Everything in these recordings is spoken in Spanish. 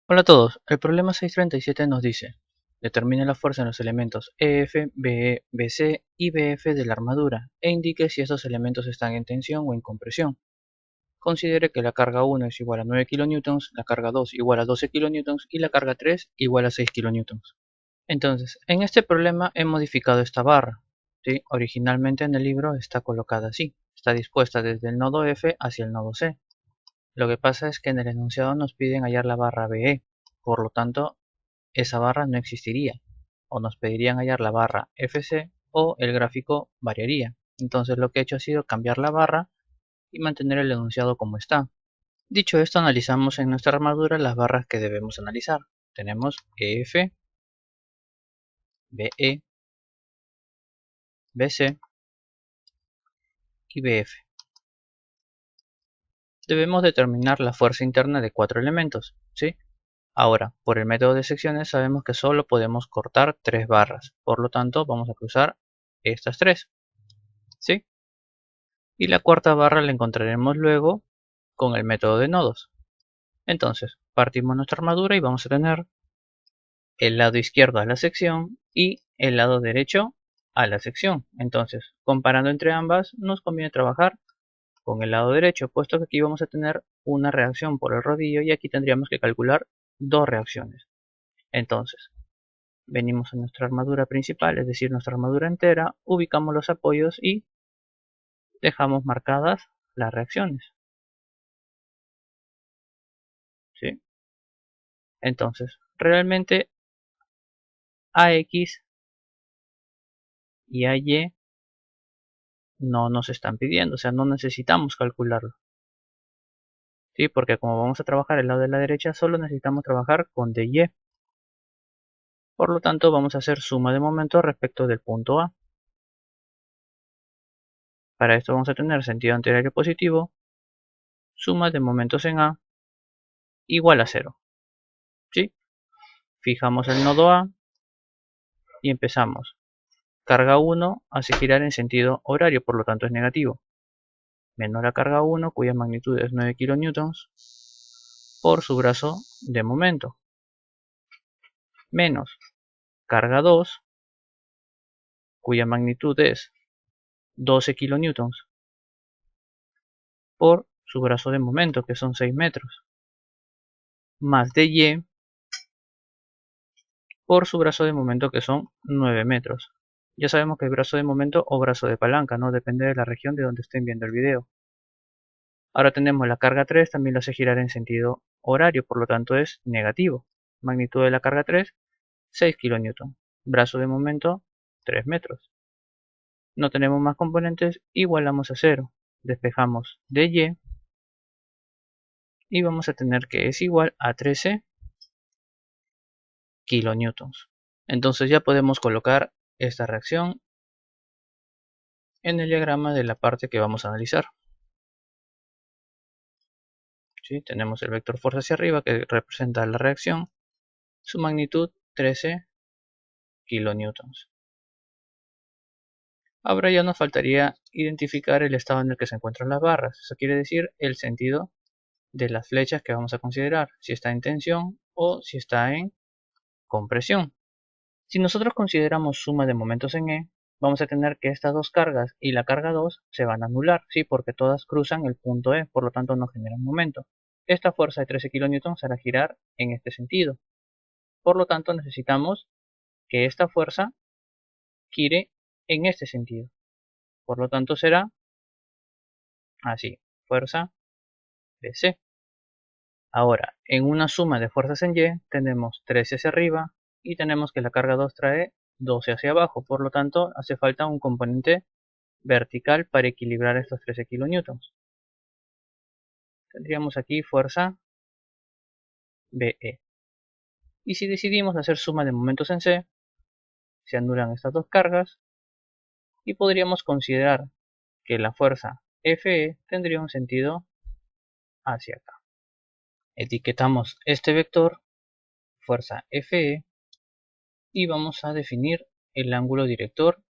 Hola a todos, el problema 637 nos dice: determine la fuerza en los elementos EF, BE, BC y BF de la armadura e indique si estos elementos están en tensión o en compresión. Considere que la carga 1 es igual a 9 kN, la carga 2 igual a 12 kN y la carga 3 igual a 6 kN. Entonces, en este problema he modificado esta barra, ¿sí? Originalmente en el libro está colocada así, está dispuesta desde el nodo F hacia el nodo C. Lo que pasa es que en el enunciado nos piden hallar la barra BE, por lo tanto esa barra no existiría, o nos pedirían hallar la barra FC o el gráfico variaría. Entonces lo que he hecho ha sido cambiar la barra y mantener el enunciado como está. Dicho esto, analizamos en nuestra armadura las barras que debemos analizar. Tenemos EF, BE, BC y BF. Debemos determinar la fuerza interna de 4 elementos, ¿sí? Ahora, por el método de secciones sabemos que solo podemos cortar 3 barras, por lo tanto vamos a cruzar estas 3, ¿sí? Y la cuarta barra la encontraremos luego con el método de nodos. Entonces, partimos nuestra armadura y vamos a tener el lado izquierdo a la sección y el lado derecho a la sección. Entonces, comparando entre ambas, nos conviene trabajar con el lado derecho, puesto que aquí vamos a tener una reacción por el rodillo y aquí tendríamos que calcular dos reacciones. Entonces, venimos a nuestra armadura principal, es decir, nuestra armadura entera, ubicamos los apoyos y dejamos marcadas las reacciones, ¿sí? Entonces, realmente AX y AY no nos están pidiendo, o sea, no necesitamos calcularlo, ¿sí? Porque como vamos a trabajar el lado de la derecha, solo necesitamos trabajar con DY. Por lo tanto, vamos a hacer suma de momentos respecto del punto A. Para esto vamos a tener sentido antihorario positivo, suma de momentos en A igual a 0, ¿sí? Fijamos el nodo A y empezamos. Carga 1 hace girar en sentido horario, por lo tanto es negativo. Menos la carga 1, cuya magnitud es 9 kN, por su brazo de momento. Menos carga 2, cuya magnitud es 12 kN, por su brazo de momento, que son 6 metros. Más dy, por su brazo de momento, que son 9 metros. Ya sabemos que es brazo de momento o brazo de palanca, no depende de la región de donde estén viendo el video. Ahora tenemos la carga 3, también lo hace girar en sentido horario, por lo tanto es negativo. Magnitud de la carga 3, 6 kN. Brazo de momento, 3 metros. No tenemos más componentes, igualamos a 0. Despejamos dy y vamos a tener que es igual a 13 kN. Entonces ya podemos colocar esta reacción en el diagrama de la parte que vamos a analizar. ¿Sí? Tenemos el vector fuerza hacia arriba que representa la reacción, su magnitud 13 kN. Ahora ya nos faltaría identificar el estado en el que se encuentran las barras. Eso quiere decir el sentido de las flechas que vamos a considerar, si está en tensión o si está en compresión. Si nosotros consideramos suma de momentos en E, vamos a tener que estas dos cargas y la carga 2 se van a anular, ¿sí? Porque todas cruzan el punto E, por lo tanto no generan momento. Esta fuerza de 13 kN hará girar en este sentido. Por lo tanto necesitamos que esta fuerza gire en este sentido. Por lo tanto será así, fuerza de C. Ahora, en una suma de fuerzas en Y, tenemos 13 hacia arriba y tenemos que la carga 2 trae 12 hacia abajo. Por lo tanto, hace falta un componente vertical para equilibrar estos 13 kN. Tendríamos aquí fuerza BE. Y si decidimos hacer suma de momentos en C, se anulan estas dos cargas y podríamos considerar que la fuerza FE tendría un sentido hacia acá. Etiquetamos este vector, fuerza FE, y vamos a definir el ángulo director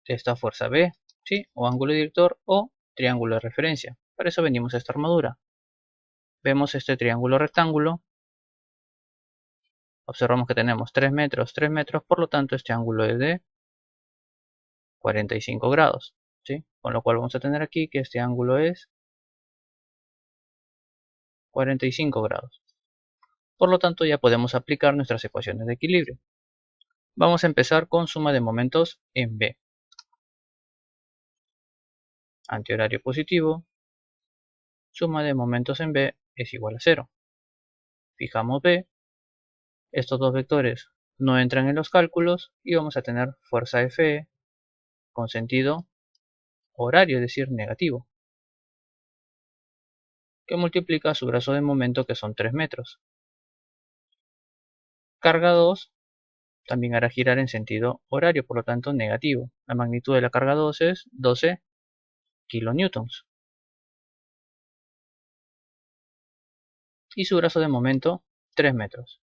de esta fuerza B, ¿sí? O ángulo director o triángulo de referencia. Para eso venimos a esta armadura. Vemos este triángulo rectángulo Observamos que tenemos 3 metros, por lo tanto este ángulo es de 45 grados, ¿sí? Con lo cual vamos a tener aquí que este ángulo es 45 grados. Por lo tanto ya podemos aplicar nuestras ecuaciones de equilibrio. Vamos a empezar con suma de momentos en B. Antihorario positivo, suma de momentos en B es igual a 0. Fijamos B, estos dos vectores no entran en los cálculos y vamos a tener fuerza Fe con sentido horario, es decir, negativo, que multiplica su brazo de momento, que son 3 metros. Carga 2 también hará girar en sentido horario, por lo tanto negativo. La magnitud de la carga 2 es 12 kilonewtons. Y su brazo de momento 3 metros.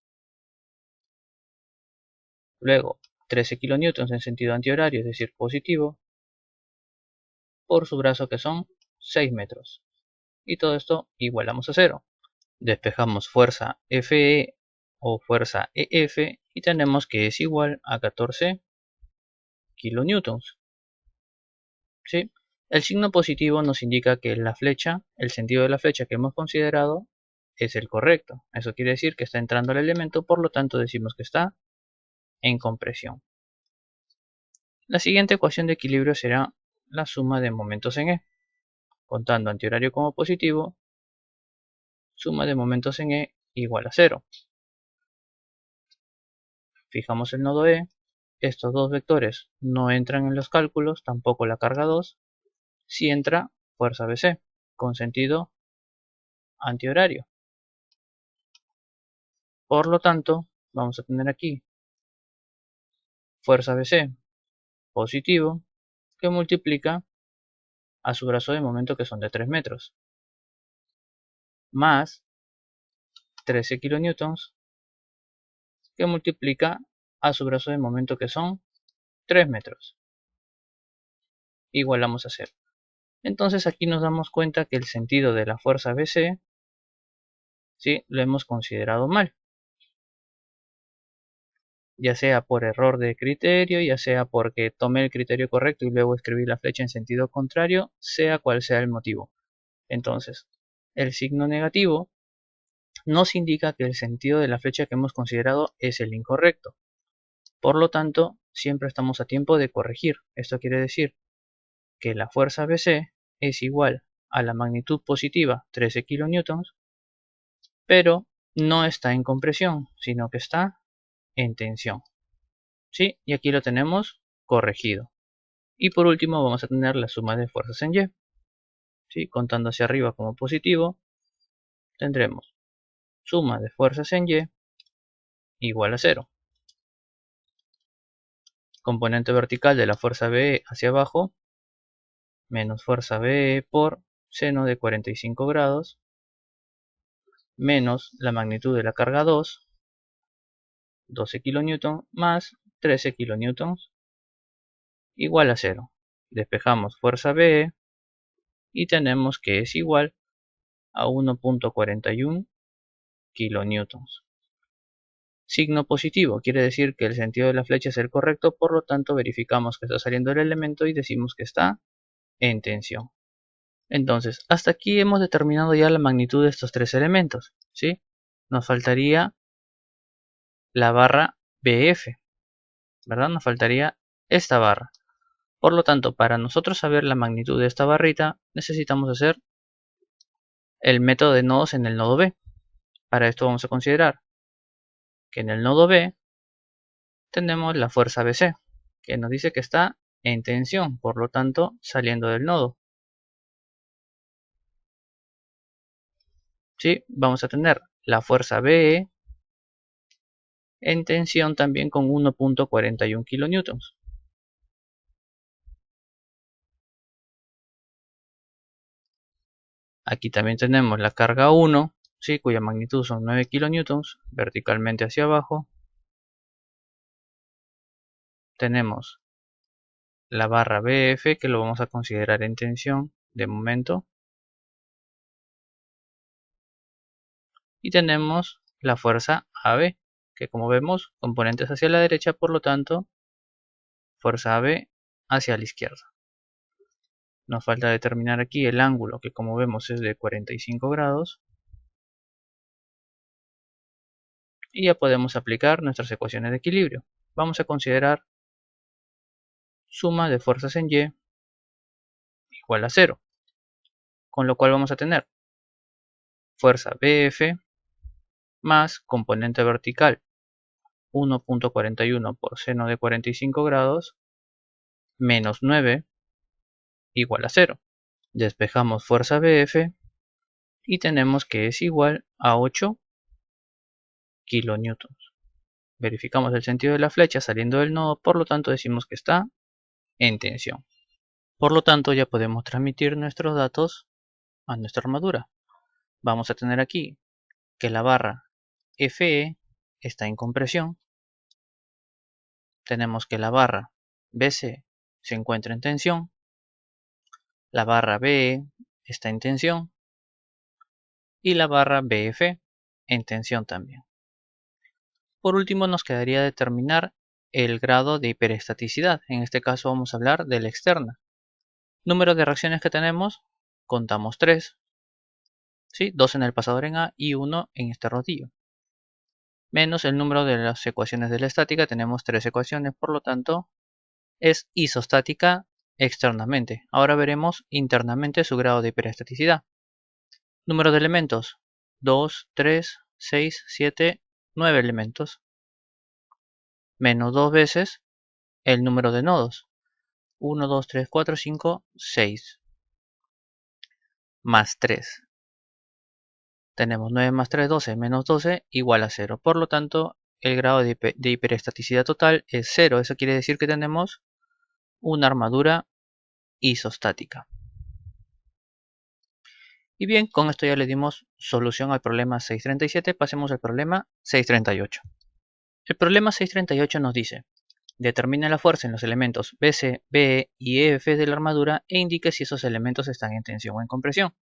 Luego 13 kilonewtons en sentido antihorario, es decir, positivo, por su brazo, que son 6 metros. Y todo esto igualamos a 0. Despejamos fuerza Fe o fuerza EF y tenemos que es igual a 14 kilonewtons. ¿Sí? El signo positivo nos indica que la flecha, el sentido de la flecha que hemos considerado es el correcto. Eso quiere decir que está entrando el elemento, por lo tanto decimos que está en compresión. La siguiente ecuación de equilibrio será la suma de momentos en E. Contando antihorario como positivo, suma de momentos en E igual a 0. Fijamos el nodo E. Estos dos vectores no entran en los cálculos, tampoco la carga 2. Si entra fuerza BC con sentido antihorario. Por lo tanto, vamos a tener aquí fuerza BC positivo, que multiplica a su brazo de momento, que son de 3 metros, más 13 kilonewtons, que multiplica a su brazo de momento, que son 3 metros. Igualamos a 0. Entonces aquí nos damos cuenta que el sentido de la fuerza BC, ¿sí?, lo hemos considerado mal. Ya sea por error de criterio, ya sea porque tomé el criterio correcto y luego escribí la flecha en sentido contrario, sea cual sea el motivo. Entonces, el signo negativo nos indica que el sentido de la flecha que hemos considerado es el incorrecto. Por lo tanto, siempre estamos a tiempo de corregir. Esto quiere decir que la fuerza BC es igual a la magnitud positiva 13 kilonewtons, pero no está en compresión, sino que está en tensión. ¿Sí? Y aquí lo tenemos corregido. Y por último vamos a tener la suma de fuerzas en Y. ¿Sí? Contando hacia arriba como positivo, tendremos suma de fuerzas en Y igual a 0. Componente vertical de la fuerza BE hacia abajo, menos fuerza BE por seno de 45 grados, menos la magnitud de la carga 2, 12 kN, más 13 kN, igual a 0. Despejamos fuerza BE y tenemos que es igual a 1.41 kN. Signo positivo quiere decir que el sentido de la flecha es el correcto, por lo tanto verificamos que está saliendo el elemento y decimos que está en tensión. Entonces, hasta aquí hemos determinado ya la magnitud de estos tres elementos, ¿sí? Nos faltaría la barra BF, ¿verdad? Nos faltaría esta barra. Por lo tanto, para nosotros saber la magnitud de esta barrita, necesitamos hacer el método de nodos en el nodo B. Para esto vamos a considerar que en el nodo B tenemos la fuerza BC, que nos dice que está en tensión, por lo tanto, saliendo del nodo. ¿Sí? Vamos a tener la fuerza BE en tensión también con 1.41 kN. Aquí también tenemos la carga 1, ¿sí?, cuya magnitud son 9 kN, verticalmente hacia abajo. Tenemos la barra BF, que lo vamos a considerar en tensión de momento. Y tenemos la fuerza AB, que como vemos, componentes hacia la derecha, por lo tanto, fuerza AB hacia la izquierda. Nos falta determinar aquí el ángulo, que como vemos es de 45 grados. Y ya podemos aplicar nuestras ecuaciones de equilibrio. Vamos a considerar suma de fuerzas en Y igual a 0. Con lo cual vamos a tener fuerza BF más componente vertical 1.41 por seno de 45 grados menos 9 igual a 0. Despejamos fuerza BF y tenemos que es igual a 8 kilonewtons. Verificamos el sentido de la flecha saliendo del nodo, por lo tanto decimos que está en tensión. Por lo tanto ya podemos transmitir nuestros datos a nuestra armadura. Vamos a tener aquí que la barra FE está en compresión. Tenemos que la barra BC se encuentra en tensión. La barra BE está en tensión. Y la barra BF en tensión también. Por último nos quedaría determinar el grado de hiperestaticidad. En este caso vamos a hablar de la externa. Número de reacciones que tenemos, contamos 3. ¿Sí? 2 en el pasador en A y 1 en este rodillo. Menos el número de las ecuaciones de la estática, tenemos 3 ecuaciones, por lo tanto es isostática externamente. Ahora veremos internamente su grado de hiperestaticidad. Número de elementos, 2, 3, 6, 7, 9 elementos. Menos 2 veces el número de nodos. 1, 2, 3, 4, 5, 6. Más 3. Tenemos 9 más 3, 12, menos 12, igual a 0. Por lo tanto, el grado de hiperestaticidad total es 0. Eso quiere decir que tenemos una armadura isostática. Y bien, con esto ya le dimos solución al problema 637. Pasemos al problema 638. El problema 638 nos dice: determina la fuerza en los elementos BC, BE y EF de la armadura e indique si esos elementos están en tensión o en compresión.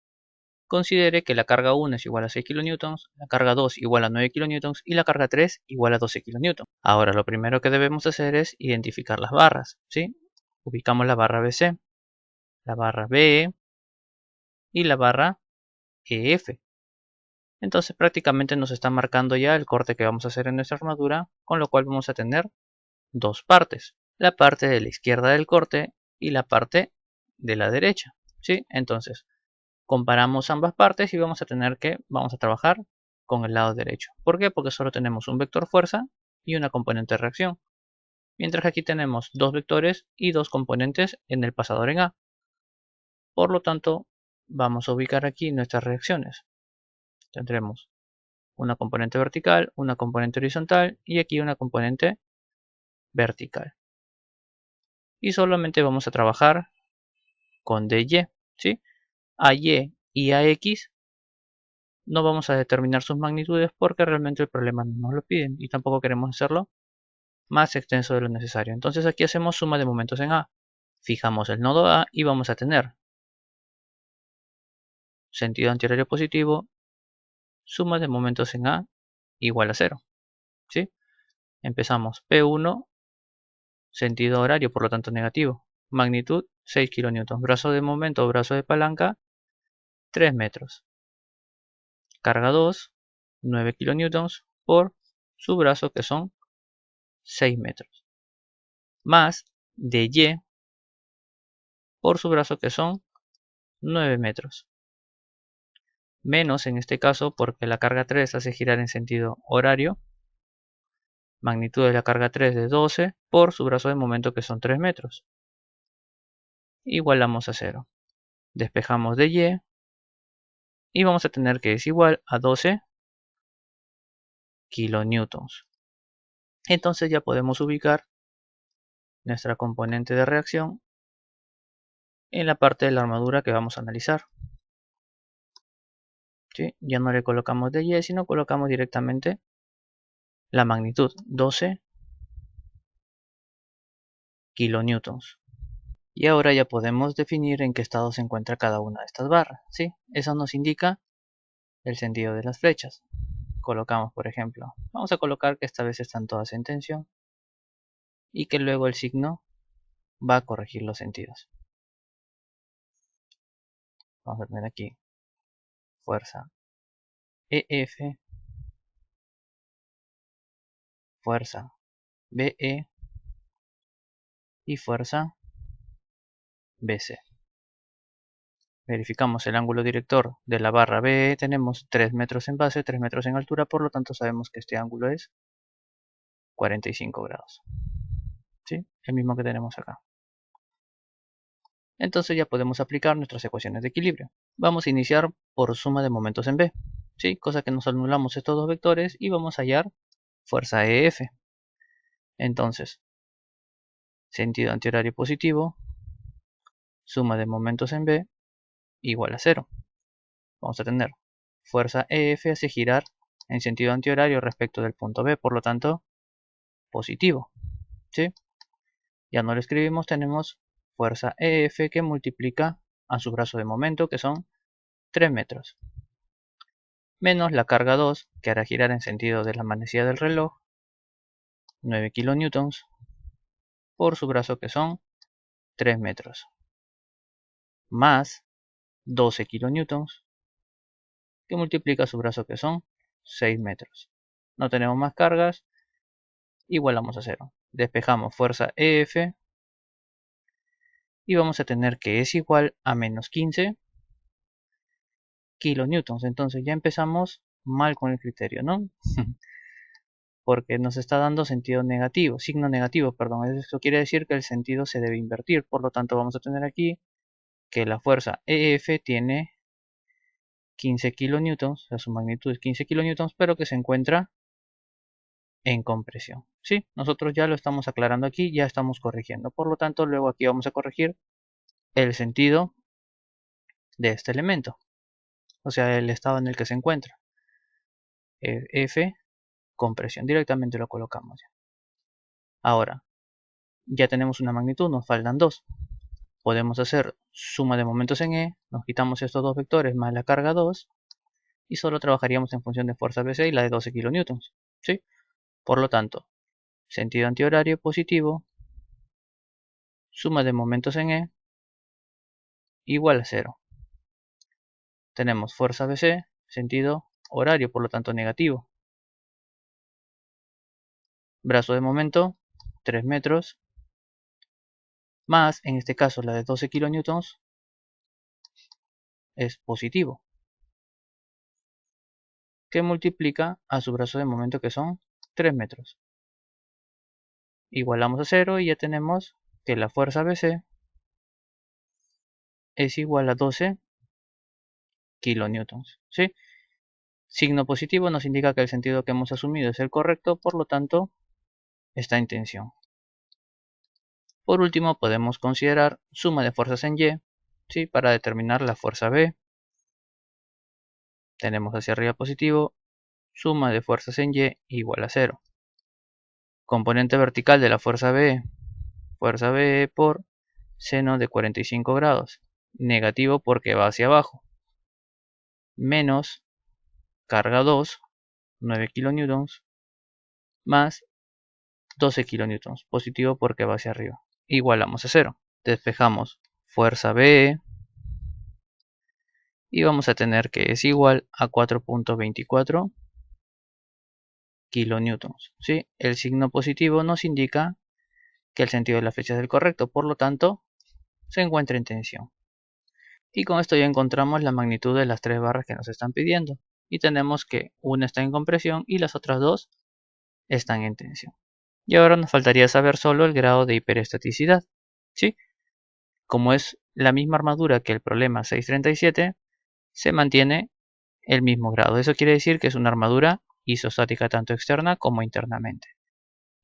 Considere que la carga 1 es igual a 6 kN, la carga 2 igual a 9 kN y la carga 3 igual a 12 kN. Ahora lo primero que debemos hacer es identificar las barras, ¿sí? Ubicamos la barra BC, la barra BE y la barra EF. Entonces prácticamente nos está marcando ya el corte que vamos a hacer en nuestra armadura, con lo cual vamos a tener dos partes, la parte de la izquierda del corte y la parte de la derecha, ¿sí? Entonces comparamos ambas partes y vamos a trabajar con el lado derecho. ¿Por qué? Porque solo tenemos un vector fuerza y una componente de reacción, mientras que aquí tenemos dos vectores y dos componentes en el pasador en A. Por lo tanto, vamos a ubicar aquí nuestras reacciones. Tendremos una componente vertical, una componente horizontal y aquí una componente vertical. Y solamente vamos a trabajar con DY, ¿sí? AY y AX no vamos a determinar sus magnitudes porque realmente el problema no nos lo piden y tampoco queremos hacerlo más extenso de lo necesario. Entonces aquí hacemos suma de momentos en A. Fijamos el nodo A y vamos a tener sentido antihorario positivo, suma de momentos en A igual a 0. ¿Sí? Empezamos P1, sentido horario, por lo tanto negativo. Magnitud 6 kN. Brazo de momento o brazo de palanca 3 metros. Carga 2, 9 kN por su brazo que son 6 metros. Más DY por su brazo que son 9 metros. Menos en este caso porque la carga 3 hace girar en sentido horario. Magnitud de la carga 3 de 12 por su brazo de momento que son 3 metros. Igualamos a 0. Despejamos DY y vamos a tener que es igual a 12 kilonewtons. Entonces ya podemos ubicar nuestra componente de reacción en la parte de la armadura que vamos a analizar. ¿Sí? Ya no le colocamos DY, sino colocamos directamente la magnitud 12 kilonewtons. Y ahora ya podemos definir en qué estado se encuentra cada una de estas barras, ¿sí? Eso nos indica el sentido de las flechas. colocamos, por ejemplo, vamos a colocar que esta vez están todas en tensión y que luego el signo va a corregir los sentidos. Vamos a tener aquí fuerza EF, fuerza BE y fuerza BC. Verificamos el ángulo director de la barra BE, tenemos 3 metros en base, 3 metros en altura, por lo tanto sabemos que este ángulo es 45 grados. ¿Sí? El mismo que tenemos acá. Entonces ya podemos aplicar nuestras ecuaciones de equilibrio. Vamos a iniciar por suma de momentos en B, ¿sí? Cosa que nos anulamos estos dos vectores y vamos a hallar fuerza EF. Entonces, sentido antihorario positivo, suma de momentos en B, igual a 0. Vamos a tener fuerza EF hace girar en sentido antihorario respecto del punto B, por lo tanto, positivo, ¿sí? Ya no lo escribimos, tenemos fuerza EF que multiplica a su brazo de momento, que son 3 metros, menos la carga 2, que hará girar en sentido de la manecilla del reloj, 9 kilonewtons, por su brazo, que son 3 metros, más 12 kilonewtons, que multiplica su brazo, que son 6 metros. No tenemos más cargas, igualamos a 0. Despejamos fuerza EF y vamos a tener que es igual a menos 15 kilonewtons. Entonces ya empezamos mal con el criterio, ¿no? Porque nos está dando sentido negativo, signo negativo, perdón. Eso quiere decir que el sentido se debe invertir. Por lo tanto, vamos a tener aquí que la fuerza EF tiene 15 kilonewtons, o sea, su magnitud es 15 kilonewtons, pero que se encuentra en compresión. ¿Sí? Nosotros ya lo estamos aclarando aquí, ya estamos corrigiendo. Por lo tanto, luego aquí vamos a corregir el sentido de este elemento, o sea, el estado en el que se encuentra. F, compresión, directamente lo colocamos ya. Ahora, ya tenemos una magnitud, nos faltan dos. Podemos hacer suma de momentos en E, nos quitamos estos dos vectores más la carga 2 y solo trabajaríamos en función de fuerza BC y la de 12 kilonewtons, ¿sí? Por lo tanto, sentido antihorario positivo, suma de momentos en E, igual a 0. Tenemos fuerza BC, sentido horario, por lo tanto negativo. Brazo de momento, 3 metros, más, en este caso la de 12 kilonewtons, es positivo, que multiplica a su brazo de momento, que son 3 metros. Igualamos a 0 y ya tenemos que la fuerza BC es igual a 12 kilonewtons, ¿sí? Signo positivo nos indica que el sentido que hemos asumido es el correcto, por lo tanto está en tensión. Por último, podemos considerar suma de fuerzas en Y, ¿sí? Para determinar la fuerza B. Tenemos hacia arriba positivo, suma de fuerzas en Y igual a 0. Componente vertical de la fuerza B por seno de 45 grados, negativo porque va hacia abajo, menos carga 2, 9 kilonewtons, más 12 kilonewtons, positivo porque va hacia arriba, igualamos a 0. Despejamos fuerza B y vamos a tener que es igual a 4.24 kilonewtons, ¿sí? El signo positivo nos indica que el sentido de la flecha es el correcto, por lo tanto se encuentra en tensión. Y con esto ya encontramos la magnitud de las tres barras que nos están pidiendo. Y tenemos que una está en compresión y las otras dos están en tensión. Y ahora nos faltaría saber solo el grado de hiperestaticidad, ¿sí? Como es la misma armadura que el problema 637, se mantiene el mismo grado. Eso quiere decir que es una armadura isostática tanto externa como internamente.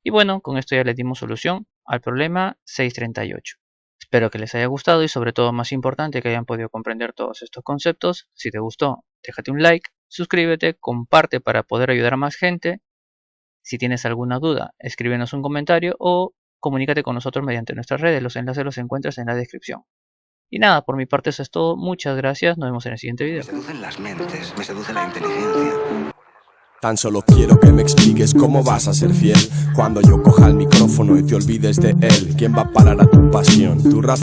Y bueno, con esto ya le dimos solución al problema 638. Espero que les haya gustado y sobre todo, más importante, que hayan podido comprender todos estos conceptos. Si te gustó, déjate un like, suscríbete, comparte para poder ayudar a más gente. Si tienes alguna duda, escríbenos un comentario o comunícate con nosotros mediante nuestras redes. Los enlaces los encuentras en la descripción. Y nada, por mi parte eso es todo. Muchas gracias. Nos vemos en el siguiente video. Me seducen las mentes, me seduce la inteligencia. Tan solo quiero que me expliques cómo vas a ser fiel cuando yo coja el micrófono y te olvides de él. ¿Quién va a parar a tu pasión? Tu razón